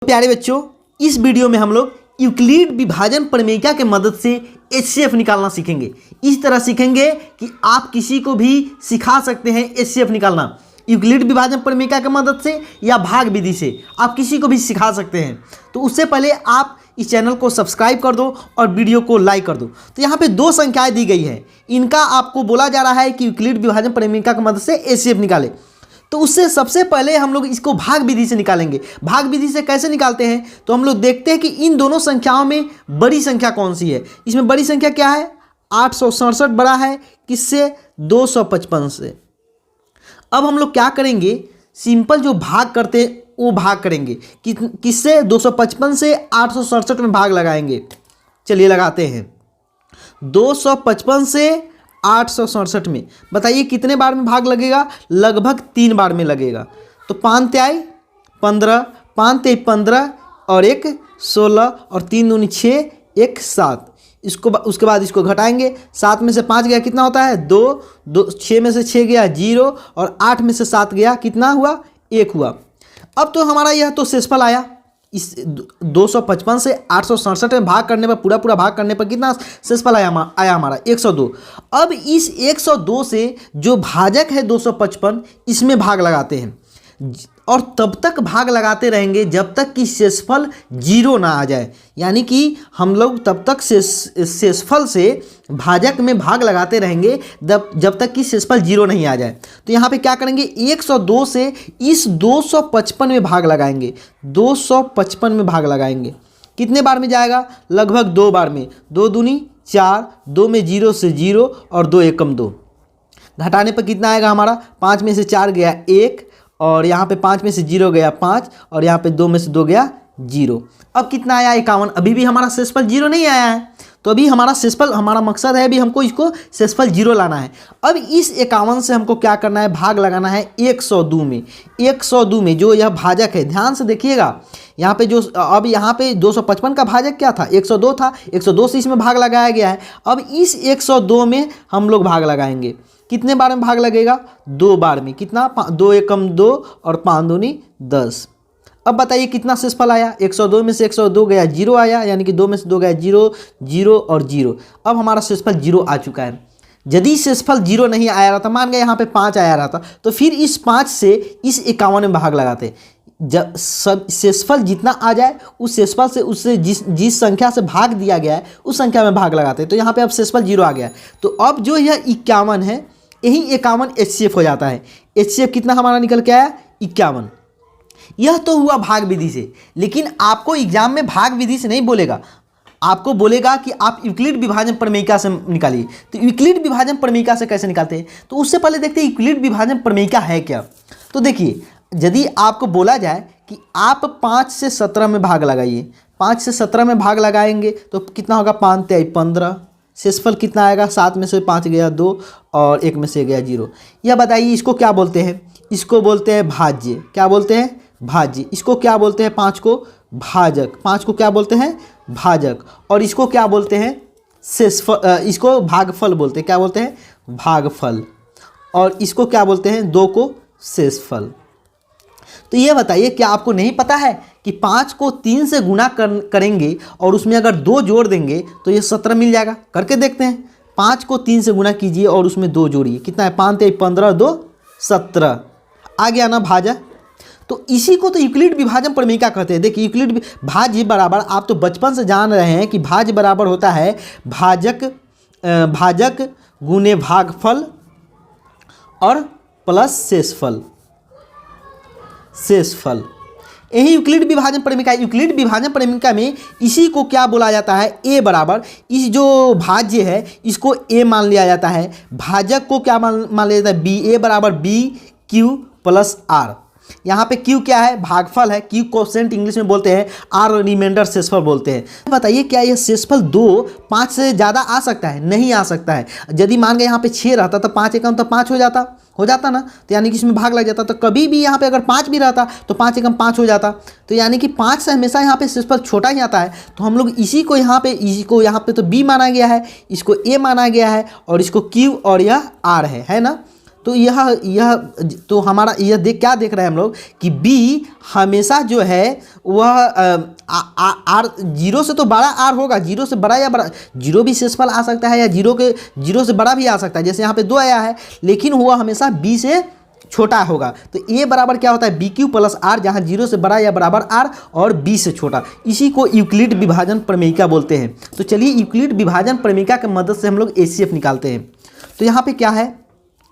प्यारे बच्चों, इस वीडियो में हम लोग यूक्लिड विभाजन प्रमेयिका के मदद से एचसीएफ निकालना सीखेंगे। इस तरह सीखेंगे कि आप किसी को भी सिखा सकते हैं एचसीएफ निकालना। यूक्लिड विभाजन प्रमेयिका की मदद से या भाग विधि से आप किसी को भी सिखा सकते हैं। तो उससे पहले आप इस चैनल को सब्सक्राइब कर दो और वीडियो को लाइक कर दो। तो यहाँ पे दो संख्याएं दी गई है, इनका आपको बोला जा रहा है कि यूक्लिड विभाजन प्रमेयिका की मदद से एचसीएफ निकाले। तो उससे सबसे पहले हम लोग इसको भाग विधि से निकालेंगे। भाग विधि से कैसे निकालते हैं, तो हम लोग देखते हैं कि इन दोनों संख्याओं में बड़ी संख्या कौन सी है। इसमें बड़ी संख्या क्या है, 867 बड़ा है किससे, 255 से। अब हम लोग क्या करेंगे, सिंपल जो भाग करते हैं वो भाग करेंगे किससे, 255 से 867 में भाग लगाएंगे। चलिए लगाते हैं, 255 से 867 में बताइए कितने बार में भाग लगेगा, लगभग 3 बार में लगेगा। तो 5 तिहाई 15, 5 तिहाई 15 और 1 16 और 3 दूनी 6, 1 7। इसको उसके बाद इसको घटाएंगे, 7 में से 5 गया कितना होता है, 2, 6 में से 6 गया 0 और 8 में से 7 गया कितना हुआ, 1 हुआ। अब तो हमारा यह तो शेषफल आया। इस 255 से 867 में भाग करने पर पूरा भाग करने पर कितना शेषफल आया हमारा, 102। अब इस 102 से जो भाजक है 255, इसमें भाग लगाते हैं और तब तक भाग लगाते रहेंगे जब तक कि शेषफल 0 ना आ जाए। यानी कि हम लोग तब तक शेषफल से भाजक में भाग लगाते रहेंगे जब तक कि शेषफल 0 नहीं आ जाए। तो यहाँ पे क्या करेंगे, 102 से इस 255 में भाग लगाएंगे, 255 में भाग लगाएंगे। कितने बार में जाएगा, लगभग 2 बार में। 2 दूनी 4, 2 में 0 से 0 और 2 एकम 2। घटाने पर कितना आएगा हमारा, 5 में से 4 गया 1 और यहाँ पे 5 में से 0 गया 5 और यहाँ पे 2 में से 2 गया 0। अब कितना आया, 51। अभी भी हमारा शेषफल 0 नहीं आया है। तो अभी हमारा शेषफल, हमारा मकसद है अभी हमको इसको शेषफल 0 लाना है। अब इस 51 से हमको क्या करना है, भाग लगाना है 102 में। 102 में जो यह भाजक है, ध्यान से देखिएगा यहाँ पे जो, अब यहाँ पे 255 का भाजक क्या था, 102 था। 102 से इसमें भाग लगाया गया है। अब इस 102 में हम लोग भाग लगाएंगे। कितने बार में भाग लगेगा, 2 बार में। कितना, 2 एकम 2 और 5 दूनी 10। अब बताइए कितना शेषफल आया, 102 में से 102 गया 0 आया, यानी कि 2 में से 2 गया 0, 0 और 0। अब हमारा शेषफल 0 आ चुका है। यदि शेषफल 0 नहीं आया रहता, मान गया यहाँ पे 5 आया रहता, तो फिर इस 5 से इस 51 में भाग लगाते। जब सब शेषफल जितना आ जाए उस शेषफल से, उससे जिस संख्या से भाग दिया गया है उस संख्या में भाग लगाते। तो यहाँ पे अब शेषफल 0 आ गया। तो अब जो यह 51 है, यही 51 एचसीएफ हो जाता है। एचसीएफ कितना हमारा निकल के आया, 51। यह तो हुआ भाग विधि से। लेकिन आपको एग्जाम में भाग विधि से नहीं बोलेगा, आपको बोलेगा कि आप यूक्लिड विभाजन प्रमेयिका से निकालिए। तो यूक्लिड विभाजन प्रमेयिका से कैसे निकालते हैं, तो उससे पहले देखते हैं यूक्लिड विभाजन प्रमेयिका है क्या। तो देखिए, यदि आपको बोला जाए कि आप 5 से 17 में भाग लगाइए, 5 से 17 में भाग लगाएंगे तो कितना होगा, 5 तिहाई 15। शेषफल कितना आएगा, 7 में से 5 गया 2 और 1 में से गया 0। यह बताइए इसको क्या बोलते हैं, इसको बोलते हैं भाज्य। क्या बोलते हैं, भाज्य। इसको क्या बोलते हैं, 5 को भाजक। 5 को क्या बोलते हैं, भाजक। और इसको क्या बोलते हैं, शेषफल। इसको भागफल बोलते हैं। क्या बोलते हैं, भागफल। और इसको क्या बोलते हैं, 2 को शेषफल। तो ये बताइए, क्या आपको नहीं पता है कि 5 को 3 से गुना करेंगे और उसमें अगर 2 जोड़ देंगे तो ये 17 मिल जाएगा। करके देखते हैं, 5 को 3 से गुना कीजिए और उसमें 2 जोड़िए, कितना है, 5 तिहाई 15, 2 17। आ गया ना भाजक। तो इसी को तो यूक्लिड विभाजन प्रमेयिका कहते हैं। देखिए, यूक्लिड भाज्य बराबर, आप तो बचपन से जान रहे हैं कि भाज्य बराबर होता है भाजक गुने भागफल और प्लस शेषफल। यही यूक्लिड विभाजन प्रमेयिका। यूक्लिड विभाजन प्रमेयिका में इसी को क्या बोला जाता है, ए बराबर, इस जो भाज्य है इसको ए मान लिया जाता है, भाजक को क्या मान लिया जाता है, बी। ए बराबर बी क्यू प्लस आर। यहाँ पे क्यू क्या है, भागफल है। क्यू कोसेंट इंग्लिश में बोलते हैं, आर रिमाइंडर शेषफल बोलते हैं। बताइए, क्या यह शेषफल 2 5 से ज़्यादा आ सकता है, नहीं आ सकता है। यदि मान गए यहाँ पे 6 रहता तो 5 एकम तो 5 हो जाता ना, तो यानी कि इसमें भाग लग जाता। तो कभी भी यहाँ पे अगर 5 भी रहता तो 5 एकम 5 हो जाता। तो यानी कि 5 से हमेशा यहाँ पे शेषफल छोटा ही आता है। तो हम लोग इसी को यहाँ पे तो बी माना गया है, इसको ए माना गया है और इसको क्यू और यह आर है ना। तो यह तो हमारा यह क्या देख रहे हैं हम लोग कि बी हमेशा जो है वह आर जीरो से तो बड़ा आर होगा, जीरो से बड़ा या बड़ा, जीरो भी शेषफल आ सकता है या जीरो से बड़ा भी आ सकता है, जैसे यहाँ पे 2 आया है, लेकिन वह हमेशा बी से छोटा होगा। तो ए बराबर क्या होता है बी क्यू प्लस आर, जहाँ जीरो से बड़ा या बराबर आर और बी से छोटा, इसी को यूक्लिड विभाजन प्रमेयिका बोलते हैं। तो चलिए यूक्लिड विभाजन प्रमेयिका की मदद से हम लोग एचसीएफ निकालते हैं। तो यहाँ पे क्या है,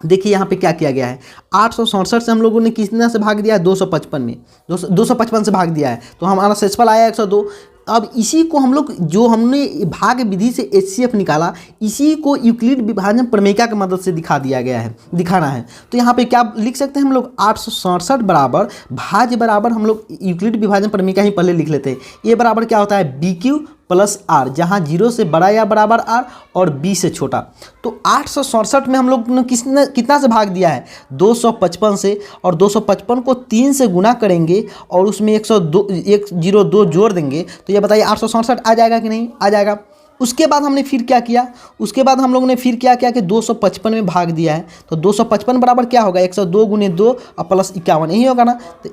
देखिए यहाँ पे क्या किया गया है, 867 से हम लोगों ने कितना से भाग दिया है, 255 में, 255 से भाग दिया है, तो हमारा शेषफल आया 102। अब इसी को हम लोग जो हमने भाग विधि से एचसीएफ निकाला, इसी को यूक्लिड विभाजन प्रमेयिका की मदद से दिखाना है। तो यहाँ पे क्या लिख सकते हैं हम लोग, 867 बराबर भाज्य बराबर हम लोग यूक्लिड विभाजन प्रमेयिका ही पहले लिख लेते हैं। ये बराबर क्या होता है बी क्यू प्लस आर, जहाँ जीरो से बड़ा या बराबर आर और बी से छोटा। तो 867 में हम लोग ने कितना से भाग दिया है, 255 से, और 255 को 3 से गुना करेंगे और उसमें 102 जोड़ देंगे, तो ये बताइए 867 आ जाएगा कि नहीं, आ जाएगा। उसके बाद हमने फिर क्या किया, उसके बाद हम लोगों ने फिर क्या किया कि 255 में भाग दिया है, तो 255 बराबर क्या होगा 102 गुने 2 और प्लस 51, यही होगा ना। तो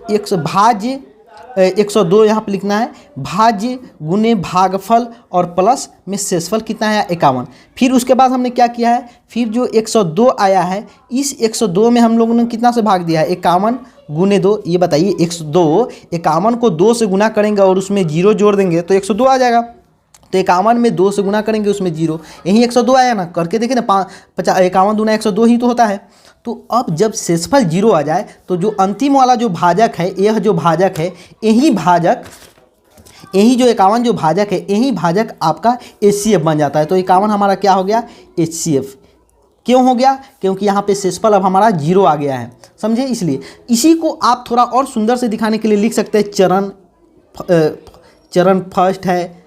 102 यहाँ पे लिखना है, भाज्य गुने भागफल और प्लस में शेषफल कितना है 51। फिर उसके बाद हमने क्या किया है, फिर जो 102 आया है, इस 102 में हम लोगों ने कितना से भाग दिया है 51 गुने 2। ये बताइए 51 को 2 से गुना करेंगे और उसमें 0 जोड़ देंगे तो 102 आ जाएगा। तो 51 में 2 से गुना करेंगे उसमें 0, यही 102 आया ना, करके देखिए ना, 51 दूना 102 ही तो होता है। तो अब जब शेषफल 0 आ जाए तो जो अंतिम वाला जो भाजक है, यह जो भाजक है, यही जो 51 जो भाजक है, यही भाजक आपका एचसीएफ बन जाता है। तो 51 हमारा क्या हो गया एचसीएफ। क्यों हो गया, क्योंकि यहाँ पे शेषफल अब हमारा 0 आ गया है, समझे। इसलिए इसी को आप थोड़ा और सुंदर से दिखाने के लिए लिख सकते हैं, चरण फर्स्ट है,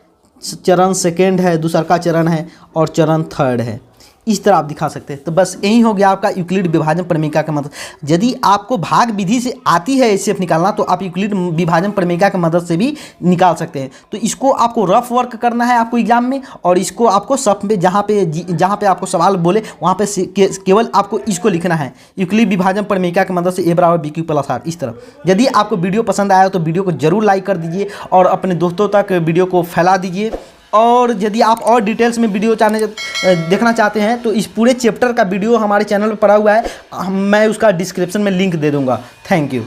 चरण सेकेंड है, दूसरा का चरण है और चरण थर्ड है, इस तरह आप दिखा सकते हैं। तो बस यही हो गया आपका यूक्लिड विभाजन प्रमेयिका का मतलब। यदि आपको भाग विधि से आती है एचसीएफ निकालना, तो आप यूक्लिड विभाजन प्रमेयिका की मदद से भी निकाल सकते हैं। तो इसको आपको रफ वर्क करना है आपको एग्जाम में, और इसको आपको सब में जहाँ पे आपको सवाल बोले वहाँ पे केवल आपको इसको लिखना है, यूक्लिड विभाजन प्रमेयिका की मदद से ए बराबर बी क्यू प्लस आर, इस तरह। यदि आपको वीडियो पसंद आया तो वीडियो को जरूर लाइक कर दीजिए और अपने दोस्तों तक वीडियो को फैला दीजिए। और यदि आप और डिटेल्स में वीडियो देखना चाहते हैं तो इस पूरे चैप्टर का वीडियो हमारे चैनल पर पड़ा हुआ है, मैं उसका डिस्क्रिप्शन में लिंक दे दूंगा। Thank you.